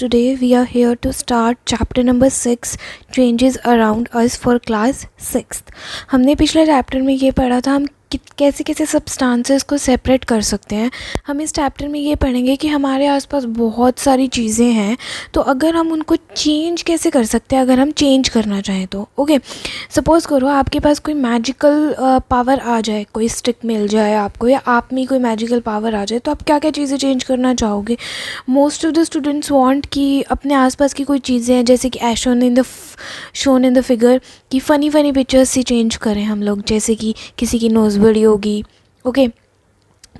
today we are here to start chapter number 6 changes around us for class 6th। हमने पिछले chapter में ये पढ़ा था हम कैसे कैसे सब्सटेंसेस को सेपरेट कर सकते हैं। हम इस चैप्टर में ये पढ़ेंगे कि हमारे आसपास बहुत सारी चीज़ें हैं, तो अगर हम उनको चेंज कैसे कर सकते हैं अगर हम चेंज करना चाहें तो। ओके, सपोज़ करो आपके पास कोई मैजिकल पावर आ जाए, कोई स्टिक मिल जाए आपको, या आप में कोई मैजिकल पावर आ जाए, तो आप क्या क्या चीज़ें चेंज करना चाहोगे। Most of the students want कि अपने आसपास की कोई चीज़ें हैं जैसे कि as shown in the figure कि फ़नी पिक्चर्स से चेंज करें हम लोग, जैसे कि किसी की नोज़ बड़ी होगी, ओके,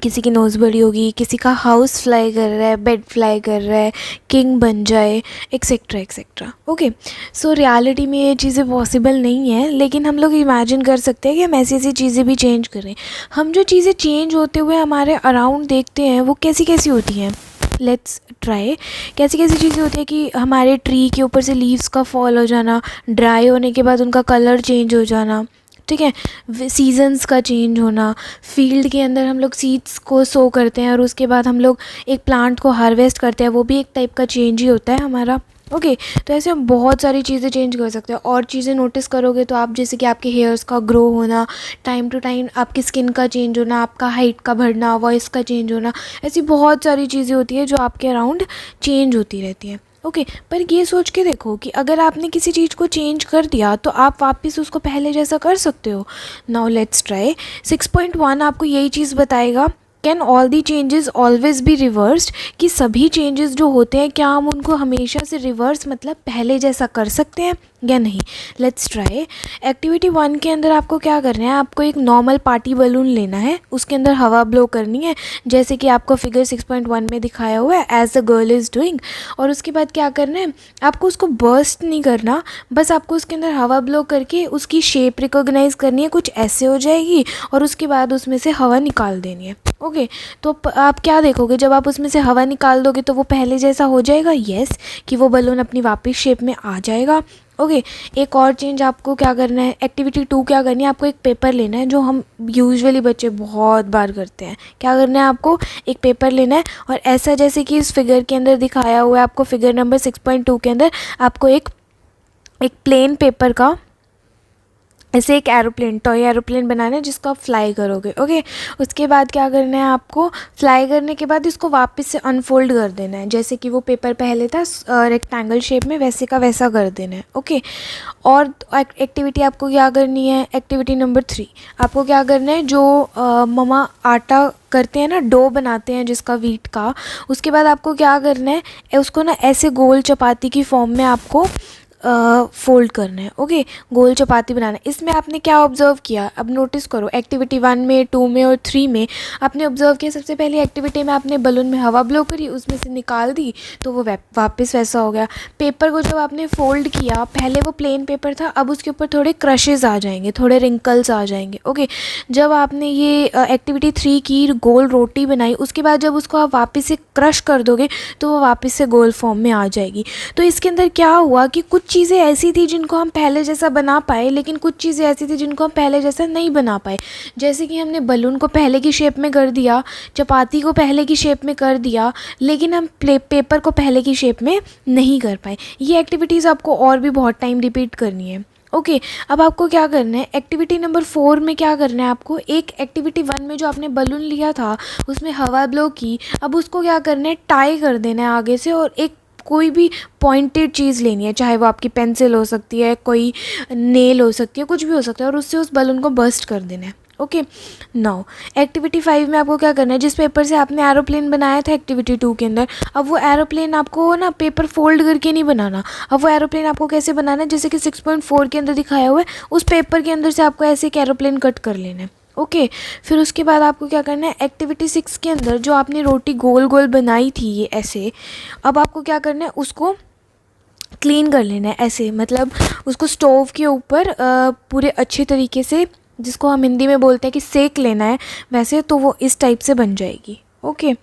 किसी की नोज़ बड़ी होगी, किसी का हाउस फ्लाई कर रहा है, बेड फ्लाई कर रहा है, किंग बन जाए, etcetera etcetera. Okay, so reality में ये चीज़ें पॉसिबल नहीं है, लेकिन हम लोग इमेजिन कर सकते हैं कि हम ऐसी ऐसी चीज़ें भी चेंज करें। हम जो चीज़ें चेंज होते हुए हमारे अराउंड देखते हैं वो कैसी कैसी होती हैं। Let's try. कैसी कैसी चीज़ें होती है कि हमारे ट्री के ऊपर से लीव्स का फॉल हो जाना, ड्राई होने के बाद उनका कलर चेंज हो जाना, ठीक है, सीजन्स का चेंज होना, फील्ड के अंदर हम लोग सीड्स को सो करते हैं और उसके बाद हम लोग एक प्लांट को हार्वेस्ट करते हैं, वो भी एक टाइप का चेंज ही होता है हमारा। ओके, तो ऐसे हम बहुत सारी चीज़ें चेंज कर सकते हैं। और चीज़ें नोटिस करोगे तो आप, जैसे कि आपके हेयर्स का ग्रो होना, टाइम टू टाइम आपकी स्किन का चेंज होना, आपका हाइट का बढ़ना, वॉइस का चेंज होना, ऐसी बहुत सारी चीज़ें होती है जो आपके अराउंड चेंज होती रहती हैं। ओके, पर ये सोच के देखो कि अगर आपने किसी चीज़ को चेंज कर दिया तो आप वापस उसको पहले जैसा कर सकते हो। Now let's try. 6.1 आपको यही चीज़ बताएगा, can all the changes always be reversed, कि सभी चेंजेस जो होते हैं क्या हम उनको हमेशा से रिवर्स मतलब पहले जैसा कर सकते हैं या नहीं। Let's try. एक्टिविटी 1 के अंदर आपको क्या करना है, आपको एक नॉर्मल पार्टी बलून लेना है, उसके अंदर हवा ब्लो करनी है जैसे कि आपको फिगर 6.1 में दिखाया हुआ है, as the girl is doing. और उसके बाद क्या करना है, आपको उसको बर्स्ट नहीं करना, बस आपको उसके अंदर हवा ब्लो करके उसकी शेप रिकॉग्नाइज करनी है, कुछ ऐसे हो जाएगी, और उसके बाद उसमें से हवा निकाल देनी है। ओके, तो आप क्या देखोगे, जब आप उसमें से हवा निकाल दोगे तो वो पहले जैसा हो जाएगा, यस, कि वो बलून अपनी वापस शेप में आ जाएगा। ओके, एक और चेंज आपको क्या करना है, एक्टिविटी 2 क्या करनी है, आपको एक पेपर लेना है, जो हम यूजुअली बच्चे बहुत बार करते हैं। क्या करना है, आपको एक पेपर लेना है और ऐसा जैसे कि इस फिगर के अंदर दिखाया हुआ है, आपको फिगर नंबर 6.2 के अंदर आपको एक प्लेन पेपर का ऐसे एक एरोप्लेन, टॉय एरोप्लेन बनाना है जिसको आप फ्लाई करोगे। ओके, उसके बाद क्या करना है, आपको फ्लाई करने के बाद इसको वापस से अनफोल्ड कर देना है, जैसे कि वो पेपर पहले था रेक्टेंगल शेप में, वैसे का वैसा कर देना है। ओके, और एक्टिविटी आपको क्या करनी है, एक्टिविटी नंबर 3 आपको क्या करना है, जो ममा आटा करते हैं ना, डो बनाते हैं जिसका वीट का, उसके बाद आपको क्या करना है, उसको ना ऐसे गोल चपाती की फॉर्म में आपको फोल्ड करना है। ओके, गोल चपाती बनाना है। इसमें आपने क्या ऑब्जर्व किया, अब नोटिस करो, एक्टिविटी 1 में, 2 में और 3 में आपने ऑब्जर्व किया, सबसे पहली एक्टिविटी में आपने बलून में हवा ब्लो करी, उसमें से निकाल दी तो वो वापस वैसा हो गया। पेपर को जब आपने फोल्ड किया, पहले वो प्लेन पेपर था, अब उसके ऊपर थोड़े क्रशेज़ आ जाएंगे, थोड़े रिंकल्स आ जाएंगे। ओके, जब आपने ये एक्टिविटी 3 की, गोल रोटी बनाई, उसके बाद जब उसको आप वापस से क्रश कर दोगे तो वो वापस से गोल फॉर्म में आ जाएगी। तो इसके अंदर क्या हुआ कि कुछ चीज़ें ऐसी थी जिनको हम पहले जैसा बना पाए, लेकिन कुछ चीज़ें ऐसी थी जिनको हम पहले जैसा नहीं बना पाए। जैसे कि हमने बलून को पहले की शेप में कर दिया, चपाती को पहले की शेप में कर दिया, लेकिन हम पेपर को पहले की शेप में नहीं कर पाए। ये एक्टिविटीज़ आपको और भी बहुत टाइम रिपीट करनी है। ओके, अब आपको क्या करना है, एक्टिविटी नंबर 4 में क्या करना है, आपको एक एक्टिविटी 1 में जो आपने बलून लिया था उसमें हवा ब्लो की, अब उसको क्या करना है, टाई कर देना है आगे से, और एक कोई भी पॉइंटेड चीज़ लेनी है, चाहे वो आपकी पेंसिल हो सकती है, कोई नेल हो सकती है, कुछ भी हो सकता है, और उससे उस बलून को बर्स्ट कर देना है। ओके, नाउ एक्टिविटी 5 में आपको क्या करना है, जिस पेपर से आपने एरोप्लेन बनाया था एक्टिविटी 2 के अंदर, अब वो एरोप्लेन आपको ना पेपर फोल्ड करके नहीं बनाना, अब वो एरोप्लेन आपको कैसे बनाना है, जैसे कि 6.4 के अंदर दिखाया हुआ है, उस पेपर के अंदर से आपको ऐसे एक एरोप्लेन कट कर लेना है। ओके, फिर उसके बाद आपको क्या करना है, एक्टिविटी 6 के अंदर जो आपने रोटी गोल गोल बनाई थी ये ऐसे, अब आपको क्या करना है, उसको क्लीन कर लेना है ऐसे, मतलब उसको स्टोव के ऊपर पूरे अच्छे तरीके से, जिसको हम हिंदी में बोलते हैं कि सेक लेना है, वैसे तो वो इस टाइप से बन जाएगी। ओके।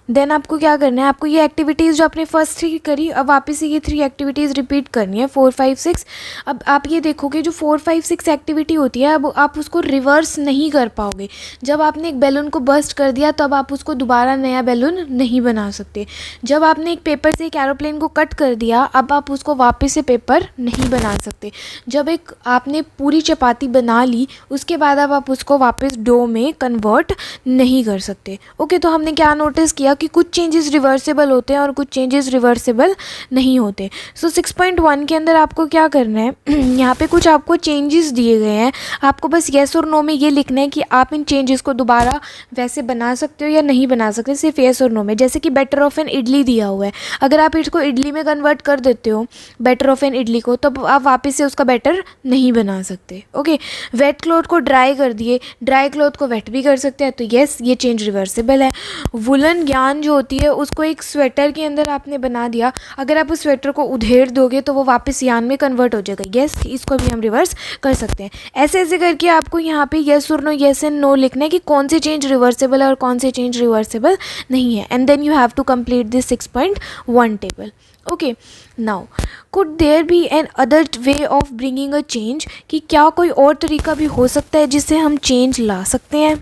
देन आपको क्या करना है, आपको ये एक्टिविटीज़ जो आपने फर्स्ट 3 करी, अब वापस से ये 3 एक्टिविटीज़ रिपीट करनी है, 4 5 6। अब आप ये देखोगे जो 4 5 6 एक्टिविटी होती है, अब आप उसको रिवर्स नहीं कर पाओगे। जब आपने एक बैलून को बर्स्ट कर दिया तब आप उसको दोबारा नया बैलून नहीं बना सकते। जब आपने एक पेपर से एक एरोप्लेन को कट कर दिया, अब आप उसको वापस से पेपर नहीं बना सकते। जब एक आपने पूरी चपाती बना ली, उसके बाद अब आप उसको वापस डो में कन्वर्ट नहीं कर सकते। ओके, तो हमने क्या नोटिस किया कि कुछ चेंजेस रिवर्सिबल होते हैं और कुछ चेंजेस रिवर्सिबल नहीं होते। सो 6.1 के अंदर आपको क्या करना है, यहाँ पे कुछ आपको चेंजेस दिए गए हैं, आपको बस येस और नो में ये लिखना है कि आप इन चेंजेस को दोबारा वैसे बना सकते हो या नहीं बना सकते, सिर्फ येस और नो में। जैसे कि बेटर ऑफ एन इडली दिया हुआ है, अगर आप इसको इडली में कन्वर्ट कर देते हो, बेटर ऑफ एन इडली को, तो आप वापस से उसका बैटर नहीं बना सकते। ओके, वेट क्लॉथ को ड्राई कर दिए, ड्राई क्लॉथ को वेट भी कर सकते हैं, तो येस ये चेंज रिवर्सिबल है। वुलन ज्ञान जो होती है उसको एक स्वेटर के अंदर आपने बना दिया, अगर आप उस स्वेटर को उधेड़ दोगे तो वो वापस यान में कन्वर्ट हो जाएगा, येस इसको भी हम रिवर्स कर सकते हैं। ऐसे ऐसे करके आपको यहाँ पे येस और नो, येस एंड नो लिखना है कि कौन से चेंज रिवर्सिबल है और कौन से चेंज रिवर्सिबल नहीं है, and then you have to complete this 6.1 table. Okay, now could there be another way of bringing a change, कि क्या कोई और तरीका भी हो सकता है जिससे हम चेंज ला सकते हैं।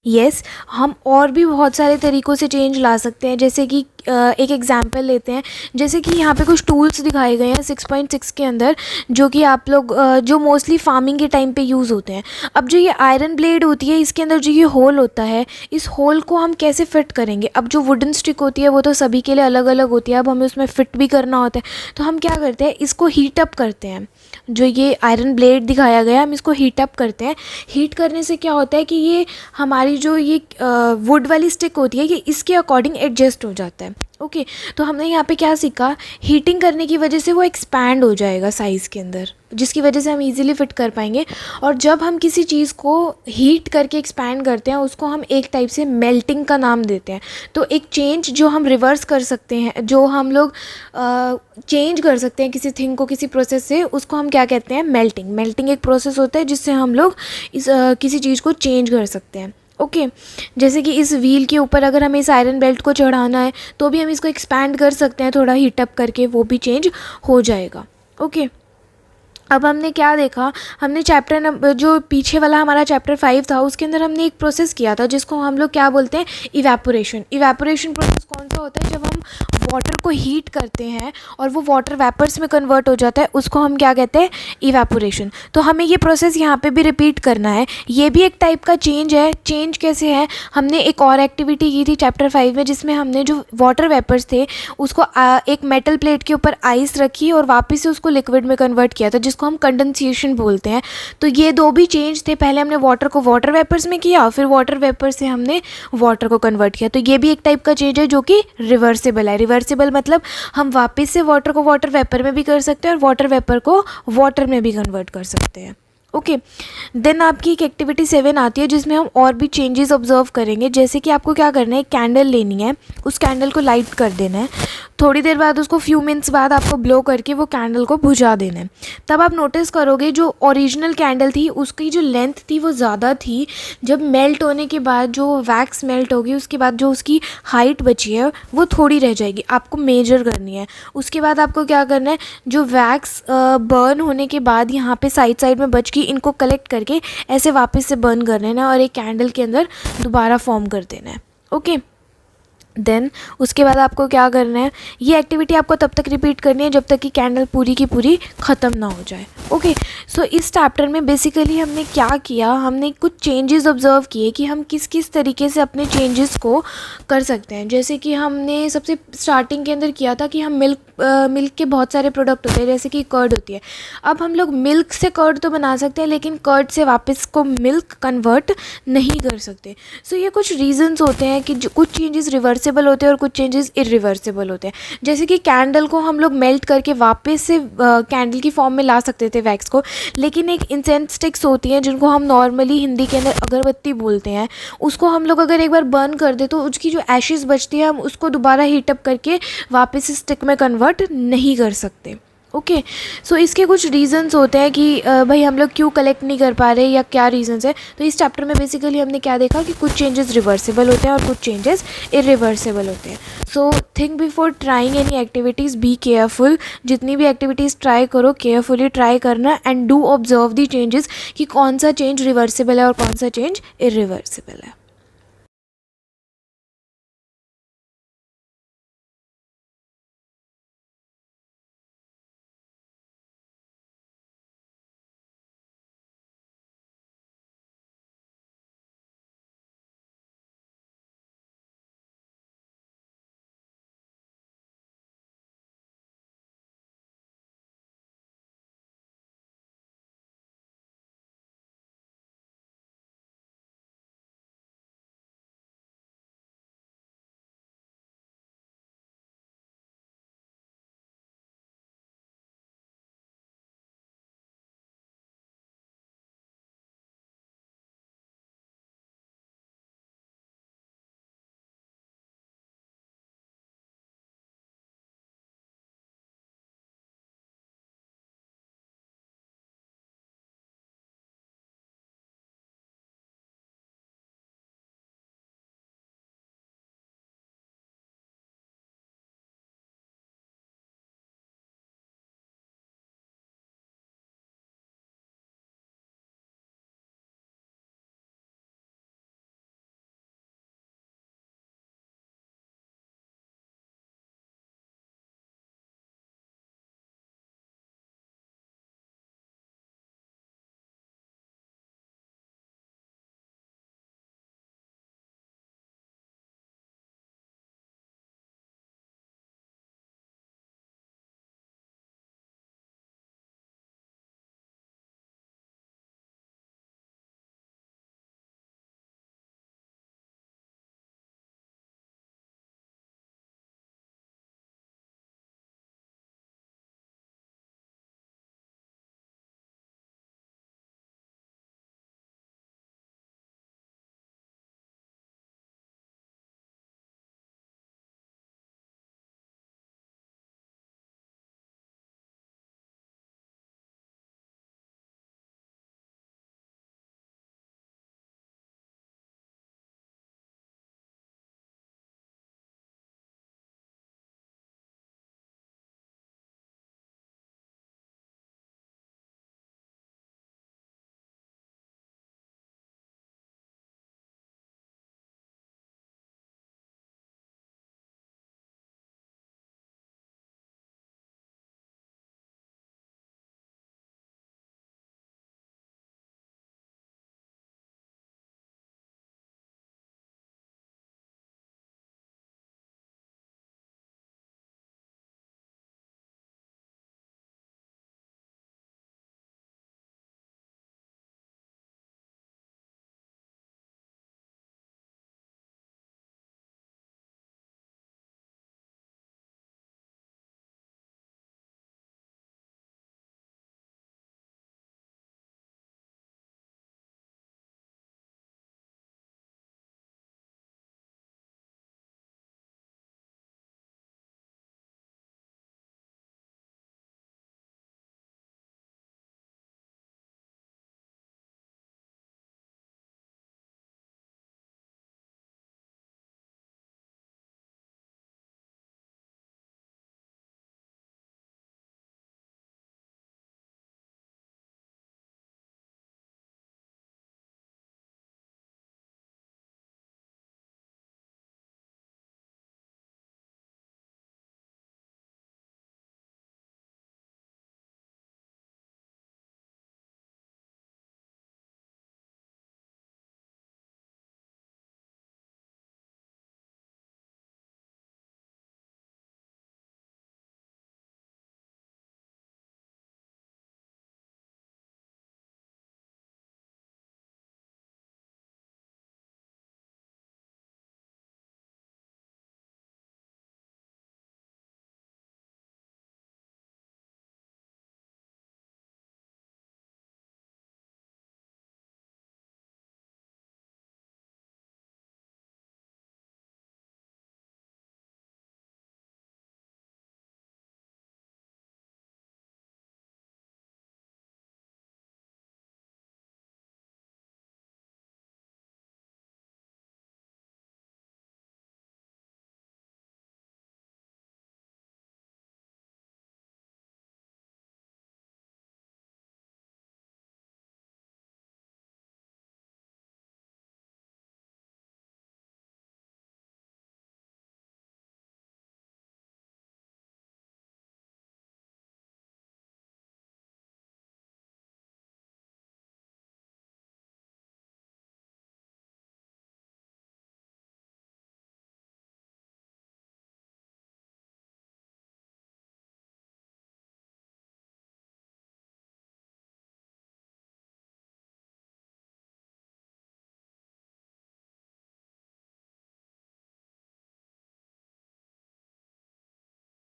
यस, हम और भी बहुत सारे तरीक़ों से चेंज ला सकते हैं। जैसे कि एक एग्जांपल लेते हैं, जैसे कि यहाँ पे कुछ टूल्स दिखाए गए हैं 6.6 के अंदर, जो कि आप लोग जो मोस्टली फार्मिंग के टाइम पे यूज़ होते हैं। अब जो ये आयरन ब्लेड होती है, इसके अंदर जो ये होल होता है, इस होल को हम कैसे फिट करेंगे। अब जो वुडन स्टिक होती है वो तो सभी के लिए अलग अलग होती है, अब हमें उसमें फ़िट भी करना होता है, तो हम क्या करते हैं, इसको हीट अप करते हैं। जो ये आयरन ब्लेड दिखाया गया, हम इसको हीट अप करते हैं। हीट करने से क्या होता है कि ये हमारी जो ये वुड वाली स्टिक होती है, ये इसके अकॉर्डिंग एडजस्ट हो जाता है। ओके, तो हमने यहाँ पे क्या सीखा, हीटिंग करने की वजह से वो एक्सपैंड हो जाएगा साइज़ के अंदर, जिसकी वजह से हम इजीली फिट कर पाएंगे। और जब हम किसी चीज़ को हीट करके एक्सपैंड करते हैं, उसको हम एक टाइप से मेल्टिंग का नाम देते हैं। तो एक चेंज जो हम रिवर्स कर सकते हैं, जो हम लोग चेंज कर सकते हैं किसी थिंग को किसी प्रोसेस से, उसको हम क्या कहते हैं, मेल्टिंग। मेल्टिंग एक प्रोसेस होता है जिससे हम लोग किसी चीज़ को चेंज कर सकते हैं। ओके, जैसे कि इस व्हील के ऊपर अगर हमें इस आयरन बेल्ट को चढ़ाना है, तो भी हम इसको एक्सपैंड कर सकते हैं, थोड़ा हीटअप करके, वो भी चेंज हो जाएगा। ओके, अब हमने क्या देखा, हमने चैप्टर नंबर जो पीछे वाला हमारा चैप्टर 5 था, उसके अंदर हमने एक प्रोसेस किया था जिसको हम लोग क्या बोलते हैं, इवेपोरेशन। इवेपोरेशन प्रोसेस कौन सा होता है, जब हम वाटर को हीट करते हैं और वो वाटर वेपर्स में कन्वर्ट हो जाता है, उसको हम क्या कहते हैं, इवेपोरेशन। तो हमें ये प्रोसेस यहाँ पे भी रिपीट करना है। ये भी एक टाइप का चेंज है। चेंज कैसे है, हमने एक और एक्टिविटी की थी चैप्टर 5 में, जिसमें हमने जो वाटर वेपर्स थे उसको एक मेटल प्लेट के ऊपर आइस रखी और वापस से उसको लिक्विड में कन्वर्ट किया था, जिसको हम कंडेंसेशन बोलते हैं। तो ये दो भी चेंज थे, पहले हमने वाटर को वाटर वेपर्स में किया, फिर वाटर वेपर से हमने वाटर को कन्वर्ट किया। तो ये भी एक टाइप का चेंज है जो कि रिवर्सिबल है। रिवर्सिबल मतलब हम वापस से वाटर को वाटर वेपर में भी कर सकते हैं और वाटर वेपर को वाटर में भी कन्वर्ट कर सकते हैं। ओके, देन आपकी एक एक्टिविटी 7 आती है जिसमें हम और भी चेंजेस ऑब्जर्व करेंगे। जैसे कि आपको क्या करना है, कैंडल लेनी है, उस कैंडल को लाइट कर देना है, थोड़ी देर बाद उसको फ्यू मिनट्स बाद आपको ब्लो करके वो कैंडल को बुझा देना है। तब आप नोटिस करोगे जो ओरिजिनल कैंडल थी उसकी जो लेंथ थी वो ज़्यादा थी। जब मेल्ट होने के बाद जो वैक्स मेल्ट होगी, उसके बाद जो उसकी हाइट बची है वो थोड़ी रह जाएगी, आपको मेजर करनी है। उसके बाद आपको क्या करना है, जो वैक्स बर्न होने के बाद यहाँ पे साइड में बच गई, इनको कलेक्ट करके ऐसे वापस से बर्न कर लेना है और एक कैंडल के अंदर दोबारा फॉर्म कर देना है। ओके, देन उसके बाद आपको क्या करना है, ये एक्टिविटी आपको तब तक रिपीट करनी है जब तक कि कैंडल पूरी की पूरी ख़त्म ना हो जाए। ओके, सो इस चैप्टर में बेसिकली हमने क्या किया, हमने कुछ चेंजेस ऑब्जर्व किए कि हम किस किस तरीके से अपने चेंजेस को कर सकते हैं। जैसे कि हमने सबसे स्टार्टिंग के अंदर किया था कि हम मिल्क के बहुत सारे प्रोडक्ट होते हैं, जैसे कि कर्ड होती है। अब हम लोग मिल्क से कर्ड तो बना सकते हैं, लेकिन कर्ड से वापस को मिल्क कन्वर्ट नहीं कर सकते। सो ये कुछ रीजंस होते हैं कि जो कुछ चेंजेस रिवर्सिबल होते हैं और कुछ चेंजेस इरिवर्सिबल होते हैं। जैसे कि कैंडल को हम लोग मेल्ट करके वापस से कैंडल की फॉर्म में ला सकते थे वैक्स को, लेकिन एक इंसेंस स्टिक्स होती हैं जिनको हम नॉर्मली हिंदी के अंदर अगरबत्ती बोलते हैं, उसको हम लोग अगर एक बार बर्न कर दे तो उसकी जो एशेज़ बचती है हम उसको दोबारा हीटअप करके वापस स्टिक में कन्वर्ट नहीं कर सकते। ओके। सो इसके कुछ रीज़न्स होते हैं कि भाई हम लोग क्यों कलेक्ट नहीं कर पा रहे या क्या रीज़न्स है। तो इस चैप्टर में बेसिकली हमने क्या देखा कि कुछ चेंजेस रिवर्सिबल होते हैं और कुछ चेंजेस इरिवर्सिबल होते हैं। So think before trying any activities, be careful. जितनी भी एक्टिविटीज़ ट्राई करो केयरफुली ट्राई करना and do observe the changes कि कौन सा चेंज रिवर्सिबल है और कौन सा चेंज इरिवर्सिबल है।